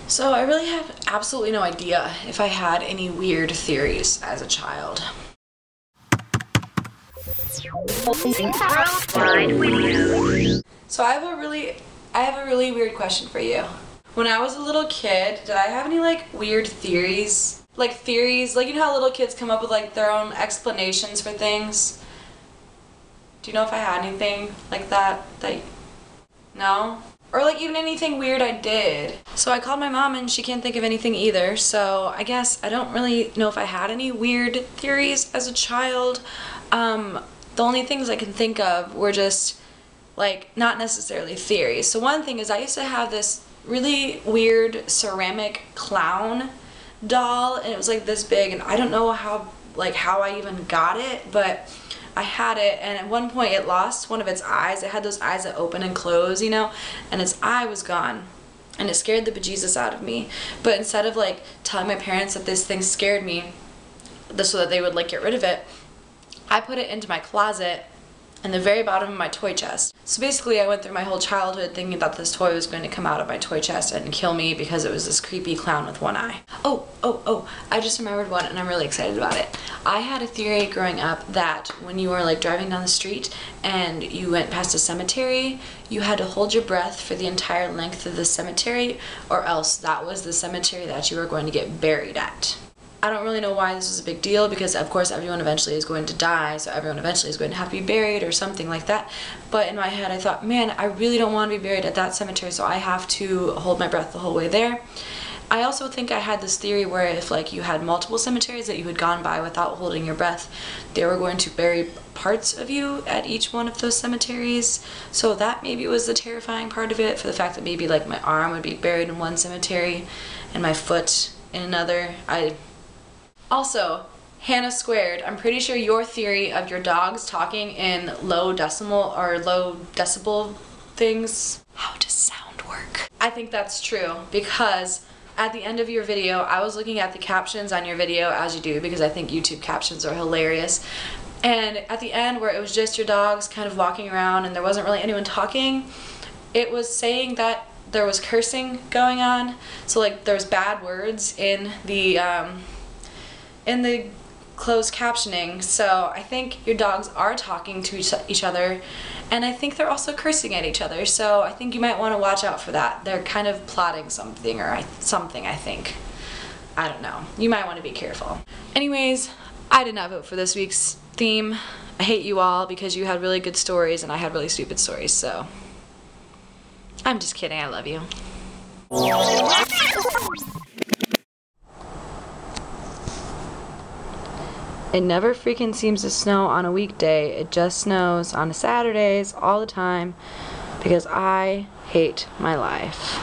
So I really have absolutely no idea if I had any weird theories as a child. So I have a really weird question for you. When I was a little kid, did I have any like weird theories? Like you know how little kids come up with like their own explanations for things? Do you know if I had anything like that? No? Or like even anything weird I did. So I called my mom and she can't think of anything either. So I guess I don't really know if I had any weird theories as a child. The only things I can think of were just like not necessarily theories. So one thing is I used to have this really weird ceramic clown doll, and it was like this big, and I don't know how I even got it, but I had it, and at one point it lost one of its eyes. It had those eyes that open and close, you know, and its eye was gone, and it scared the bejesus out of me. But instead of like telling my parents that this thing scared me so that they would like get rid of it, I put it into my closet in the very bottom of my toy chest. So basically I went through my whole childhood thinking that this toy was going to come out of my toy chest and kill me because it was this creepy clown with one eye. Oh, I just remembered one and I'm really excited about it. I had a theory growing up that when you were like driving down the street and you went past a cemetery, you had to hold your breath for the entire length of the cemetery, or else that was the cemetery that you were going to get buried at. I don't really know why this was a big deal, because of course everyone eventually is going to die, so everyone eventually is going to have to be buried or something like that. But in my head I thought, man, I really don't want to be buried at that cemetery, so I have to hold my breath the whole way there. I also think I had this theory where if like you had multiple cemeteries that you had gone by without holding your breath, they were going to bury parts of you at each one of those cemeteries. So that maybe was the terrifying part of it, for the fact that maybe like my arm would be buried in one cemetery and my foot in another. Also, Hannah Squared, I'm pretty sure your theory of your dogs talking in low decibel things, how does sound work? I think that's true, because at the end of your video, I was looking at the captions on your video, as you do, because I think YouTube captions are hilarious. And at the end, where it was just your dogs kind of walking around and there wasn't really anyone talking, it was saying that there was cursing going on. So like there was bad words in the closed captioning, so I think your dogs are talking to each other, and I think they're also cursing at each other, so I think you might want to watch out for that. They're kind of plotting something, or something, I think. I don't know. You might want to be careful. Anyways, I did not vote for this week's theme. I hate you all because you had really good stories and I had really stupid stories, so I'm just kidding. I love you. It never freaking seems to snow on a weekday. It just snows on Saturdays all the time because I hate my life.